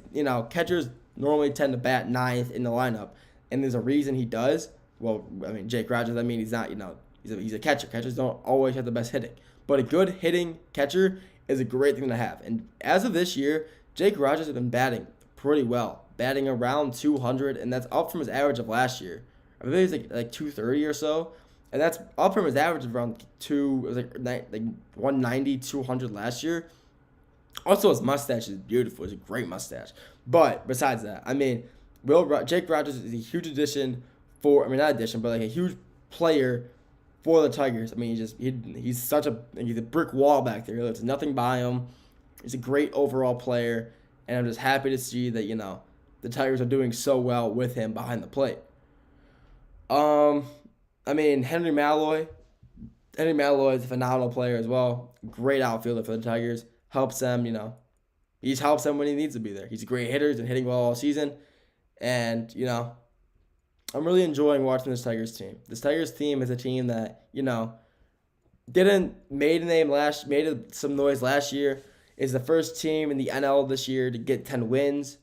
catchers normally tend to bat ninth in the lineup. And there's a reason he does. Well, I mean, Jake Rogers, he's not, he's a catcher. Catchers don't always have the best hitting. But a good hitting catcher is a great thing to have. And as of this year, Jake Rogers has been batting pretty well, batting around 200, and that's up from his average of last year. I believe it's like 230 or so, and that's up from his average of around 190, 200 last year. Also, his mustache is beautiful. It's a great mustache. But besides that, Jake Rogers is a huge addition not addition, but like a huge player for the Tigers. He's a brick wall back there. There's nothing by him. He's a great overall player, and I'm just happy to see that the Tigers are doing so well with him behind the plate. Henry Malloy is a phenomenal player as well. Great outfielder for the Tigers. Helps them, he helps them when he needs to be there. He's a great hitter. He's been hitting well all season, and I'm really enjoying watching this Tigers team. This Tigers team is a team that, made some noise last year. Is the first team in the NL this year to get 10 wins.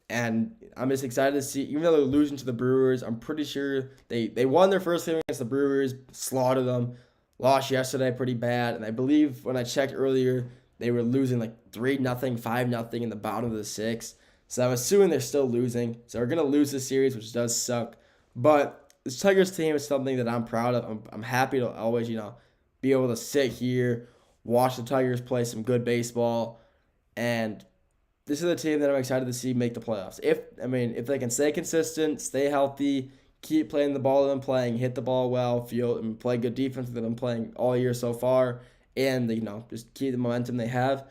And I'm just excited to see, even though they're losing to the Brewers, I'm pretty sure they won their first game against the Brewers, slaughtered them, lost yesterday pretty bad. And I believe when I checked earlier, they were losing like 3-0, 5-0 in the bottom of the sixth. So I'm assuming they're still losing. So they're going to lose this series, which does suck. But this Tigers team is something that I'm proud of. I'm happy to always, be able to sit here, watch the Tigers play some good baseball. And this is a team that I'm excited to see make the playoffs. If they can stay consistent, stay healthy, keep playing the ball they've been playing, hit the ball well, and play good defense that they've been playing all year so far, and just keep the momentum they have,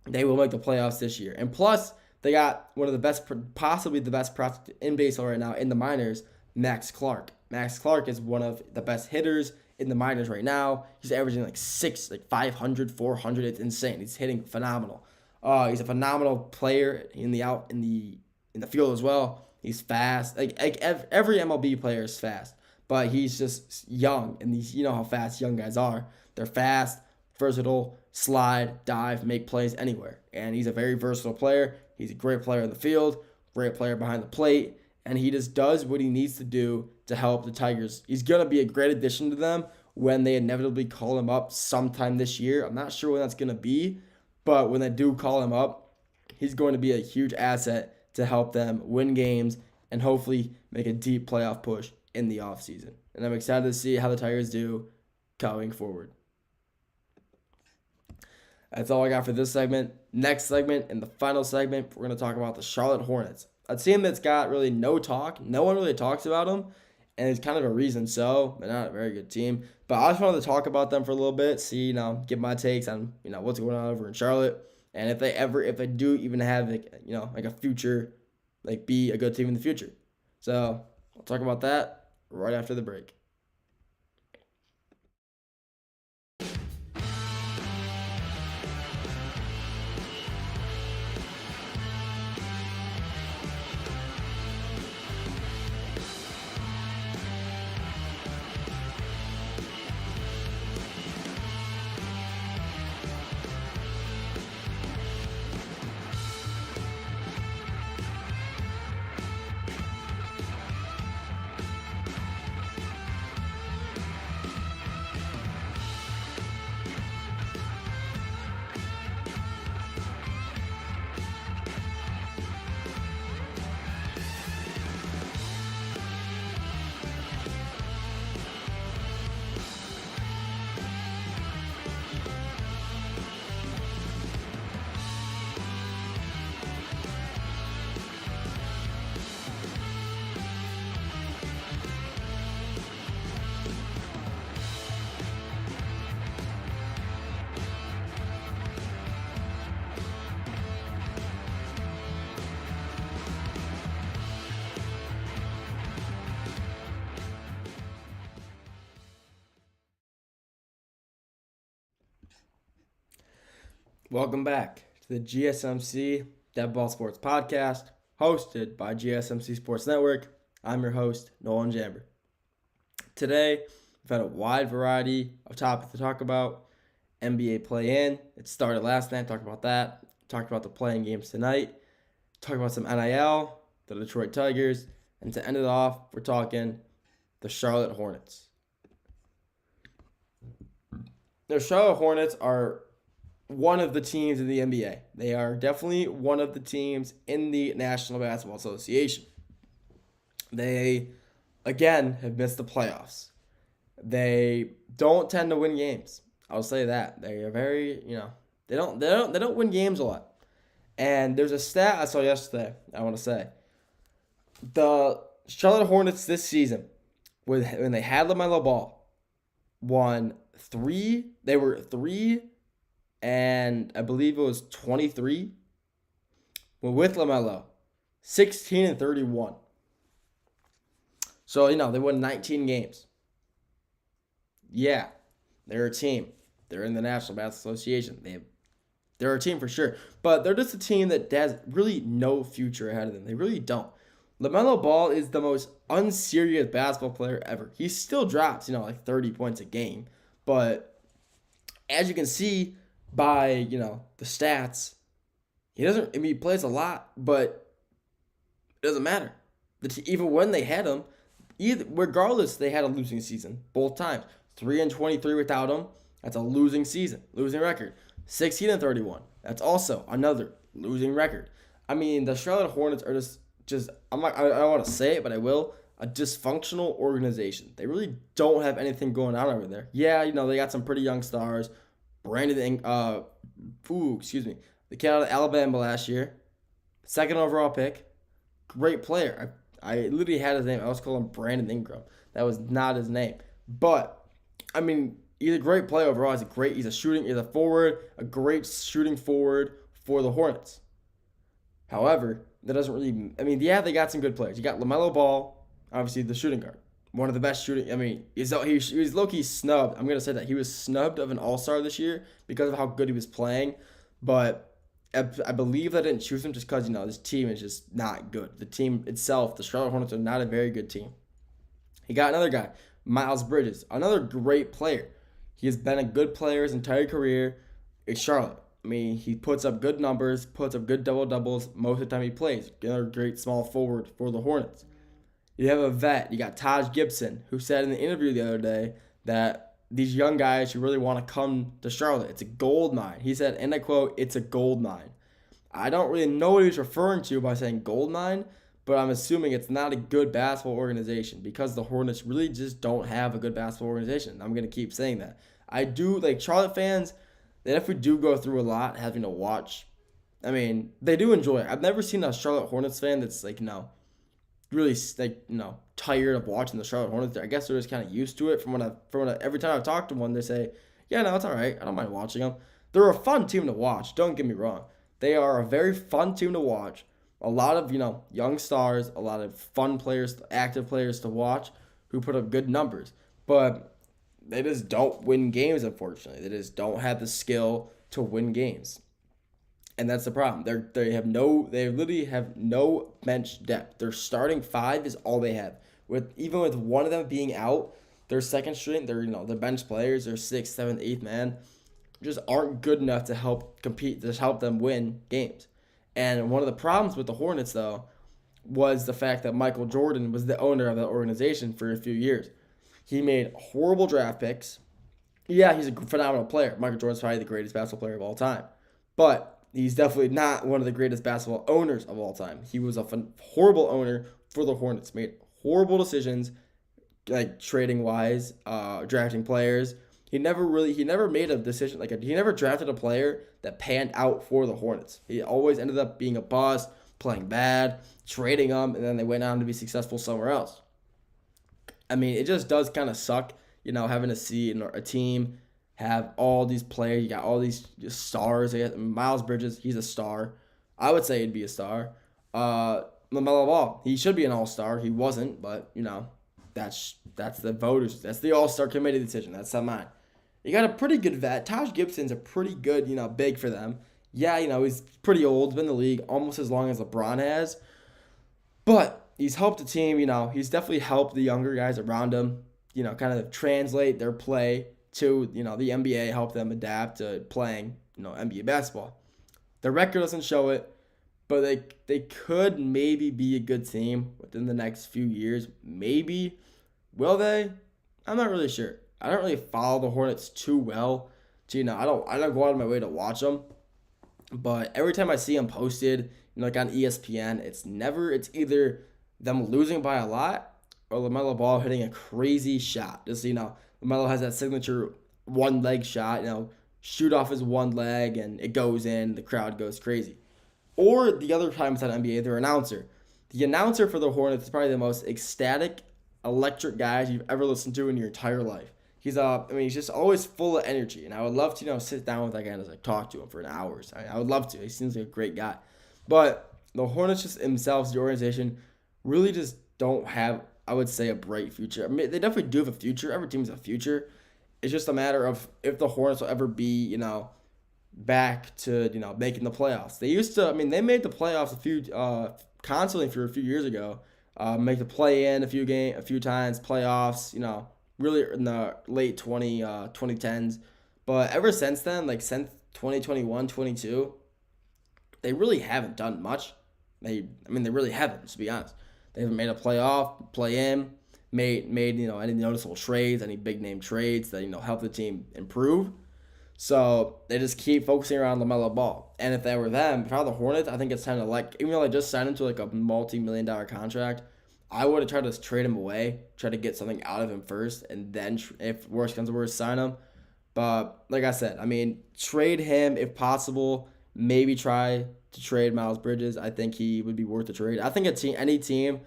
they will make the playoffs this year. And plus, they got one of the best, possibly the best prospect in baseball right now in the minors, Max Clark. Max Clark is one of the best hitters in the minors right now. He's averaging 500, 400. It's insane. He's hitting phenomenal. He's a phenomenal player in the field as well. He's fast. Every MLB player is fast, but he's just young, and these, you know how fast young guys are. They're fast, versatile, slide, dive, make plays anywhere. And he's a very versatile player. He's a great player in the field, great player behind the plate, and he just does what he needs to do to help the Tigers. He's going to be a great addition to them when they inevitably call him up sometime this year. I'm not sure when that's going to be, but when they do call him up, he's going to be a huge asset to help them win games and hopefully make a deep playoff push in the offseason. And I'm excited to see how the Tigers do going forward. That's all I got for this segment. Next segment, and the final segment, we're going to talk about the Charlotte Hornets. A team that's got really no talk. No one really talks about them, and it's kind of a reason so. They're not a very good team. But I just wanted to talk about them for a little bit, see, give my takes on, what's going on over in Charlotte. And if they do even have, like a future, be a good team in the future. So I'll talk about that right after the break. Welcome back to the GSMC Dead Ball Sports Podcast, hosted by GSMC Sports Network. I'm your host, Nolan Jamber. Today, we've had a wide variety of topics to talk about. NBA play-in, it started last night, talked about that. Talked about the play-in games tonight. Talked about some NIL, the Detroit Tigers, and to end it off, we're talking the Charlotte Hornets. The Charlotte Hornets are one of the teams in the NBA. They are definitely one of the teams in the National Basketball Association. They, again, have missed the playoffs. They don't tend to win games. I'll say that. They are very, they don't win games a lot. And there's a stat I saw yesterday, I want to say. The Charlotte Hornets this season, when they had LaMelo Ball, won three. They were 3 and I believe it was 23. Well, with LaMelo, 16 and 31. So, they won 19 games. Yeah, they're a team. They're in the National Basketball Association. They're a team for sure. But they're just a team that has really no future ahead of them. They really don't. LaMelo Ball is the most unserious basketball player ever. He still drops, 30 points a game. But as you can see by, the stats, he plays a lot, but it doesn't matter. Even when they had him, regardless, they had a losing season both times. 3-23 without him, that's a losing season, losing record. 16-31, that's also another losing record. The Charlotte Hornets are just I don't want to say it, but I will, a dysfunctional organization. They really don't have anything going on over there. Yeah, they got some pretty young stars. The kid out of Alabama last year, 2nd overall pick, great player. I literally had his name. I was calling him Brandon Ingram. That was not his name. But he's a great player overall. He's a forward, a great shooting forward for the Hornets. However, that doesn't really. They got some good players. You got LaMelo Ball, obviously the shooting guard. One of the best shooting. He was low-key snubbed. I'm going to say that. He was snubbed of an all-star this year because of how good he was playing. But I believe they didn't choose him just because, this team is just not good. The team itself, the Charlotte Hornets, are not a very good team. He got another guy, Miles Bridges, another great player. He has been a good player his entire career. It's Charlotte. I mean, he puts up good numbers, puts up good double-doubles most of the time he plays. Another great small forward for the Hornets. You have a vet. You got Taj Gibson, who said in the interview the other day that these young guys who really want to come to Charlotte, it's a gold mine. He said, and I quote, "It's a gold mine." I don't really know what he's referring to by saying gold mine, but I'm assuming it's not a good basketball organization because the Hornets really just don't have a good basketball organization. I'm going to keep saying that. I do, like, Charlotte fans, they definitely do go through a lot having to watch. I mean, they do enjoy it. I've never seen a Charlotte Hornets fan that's, like, really, like, tired of watching the Charlotte Hornets. I guess they're just kind of used to it. Every time I've talked to one, they say, yeah, no, it's all right. I don't mind watching them. They're a fun team to watch. Don't get me wrong. They are a very fun team to watch. A lot of, young stars, a lot of fun players, active players to watch who put up good numbers. But they just don't win games, unfortunately. They just don't have the skill to win games. And that's the problem. They literally have no bench depth. Their starting five is all they have. Even with one of them being out, their second string, their bench players, their 6th, 7th, 8th man, just aren't good enough to help compete, to help them win games. And one of the problems with the Hornets, though, was the fact that Michael Jordan was the owner of that organization for a few years. He made horrible draft picks. Yeah, he's a phenomenal player. Michael Jordan's probably the greatest basketball player of all time. But he's definitely not one of the greatest basketball owners of all time. He was a horrible owner for the Hornets. Made horrible decisions, like trading-wise, drafting players. He never made a decision. He never drafted a player that panned out for the Hornets. He always ended up being a bust, playing bad, trading them, and then they went on to be successful somewhere else. I mean, it just does kind of suck, having to see a team have all these players. You got all these stars. Miles Bridges, he's a star. I would say he'd be a star. LaMelo Ball, he should be an all-star. He wasn't, but, that's the voters. That's the all-star committee decision. That's not mine. You got a pretty good vet. Taj Gibson's a pretty good, big for them. Yeah, he's pretty old. Been in the league almost as long as LeBron has. But he's helped the team, He's definitely helped the younger guys around him, kind of translate their play to, the NBA, help them adapt to playing, NBA basketball. The record doesn't show it, but they could maybe be a good team within the next few years. Maybe. Will they? I'm not really sure. I don't really follow the Hornets too well. So, I don't go out of my way to watch them. But every time I see them posted, like on ESPN, it's either them losing by a lot or LaMelo Ball hitting a crazy shot. Just, LaMelo has that signature one-leg shot, shoot off his one leg and it goes in, the crowd goes crazy. Or the other times on NBA, their announcer. The announcer for the Hornets is probably the most ecstatic, electric guy you've ever listened to in your entire life. He's just always full of energy, and I would love to, sit down with that guy and just talk to him for hours. I would love to. He seems like a great guy. But the Hornets just themselves, the organization, really just don't have, I would say, a bright future. I mean, they definitely do have a future. Every team has a future. It's just a matter of if the Hornets will ever be, back to, making the playoffs. They used to, they made the playoffs constantly for a few years ago. Make the play-in a few times, playoffs, really in the late 2010s. But ever since then, since 2021, 22, they really haven't done much. They really haven't, to be honest. They haven't made a playoff, play-in, made any noticeable trades, any big-name trades that, help the team improve. So they just keep focusing around LaMelo Ball. And if they were them, if I were the Hornets, I think it's time to even though I just signed him to a multi-million-dollar contract, I would have tried to trade him away, try to get something out of him first, and then if worse comes to worse, sign him. But like I said, trade him if possible. Maybe try to trade Miles Bridges. I think he would be worth the trade. I think any team,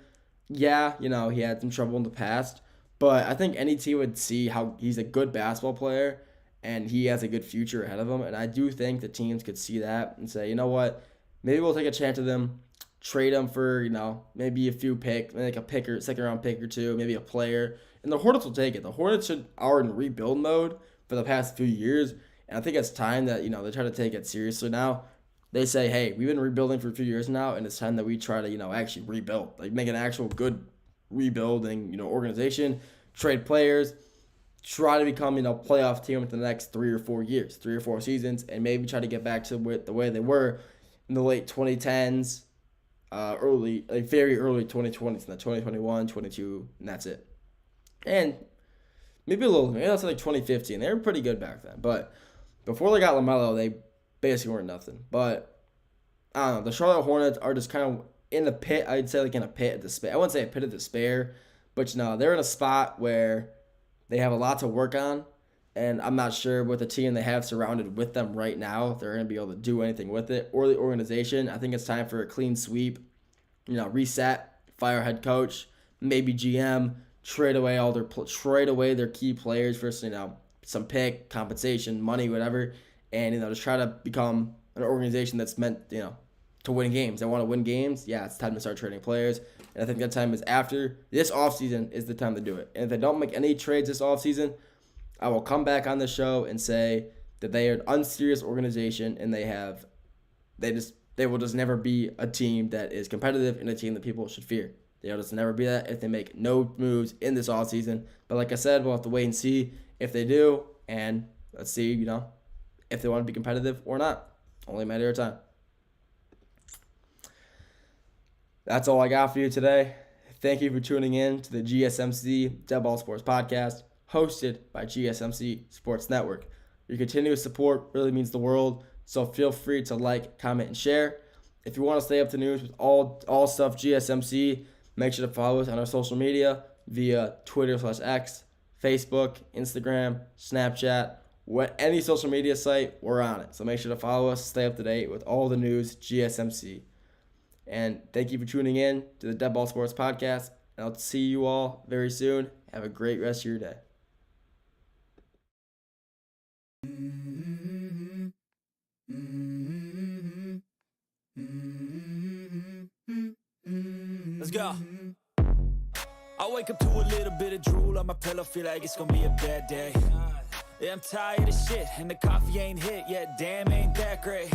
he had some trouble in the past, but I think any team would see how he's a good basketball player and he has a good future ahead of him. And I do think the teams could see that and say, you know what, maybe we'll take a chance with him. Trade him for, maybe a few picks, like a picker, second-round pick or two, maybe a player. And the Hornets will take it. The Hornets are in rebuild mode for the past few years. And I think it's time that, they try to take it seriously now. They say, hey, we've been rebuilding for a few years now, and it's time that we try to, actually rebuild. Make an actual good rebuilding, organization, trade players, try to become, playoff team within the next 3 or 4 years, 3 or 4 seasons, and maybe try to get back to the way they were in the late 2010s, very early 2020s, in the 2021, 22, and that's it. And maybe that's like 2015. They were pretty good back then, but before they got LaMelo, they basically weren't nothing. But I don't know. The Charlotte Hornets are just kind of in the pit. I'd say like in a pit of despair. I wouldn't say a pit of despair, but they're in a spot where they have a lot to work on, and I'm not sure what the team they have surrounded with them right now, if they're going to be able to do anything with it, or the organization. I think it's time for a clean sweep, reset, fire head coach, maybe GM, trade away their key players for some pick, compensation, money, whatever, and just try to become an organization that's meant to win games. They want to win games. Yeah, it's time to start trading players. And I think that time is after this offseason is the time to do it. And if they don't make any trades this offseason, I will come back on the show and say that they are an unserious organization and they will just never be a team that is competitive and a team that people should fear. They'll just never be that if they make no moves in this offseason. But like I said, we'll have to wait and see if they do. And let's see, if they want to be competitive or not. Only a matter of time. That's all I got for you today. Thank you for tuning in to the GSMC Dead Ball Sports Podcast, hosted by GSMC Sports Network. Your continuous support really means the world, so feel free to like, comment, and share. If you want to stay up to news with all stuff GSMC, make sure to follow us on our social media via Twitter/X, Facebook, Instagram, Snapchat, any social media site, we're on it. So make sure to follow us, stay up to date with all the news GSMC. And thank you for tuning in to the Dead Ball Sports Podcast. And I'll see you all very soon. Have a great rest of your day. Let's go. I wake up to a little bit of drool on my pillow, feel like it's gonna be a bad day. Yeah, I'm tired of shit, and the coffee ain't hit yet, damn, ain't that great.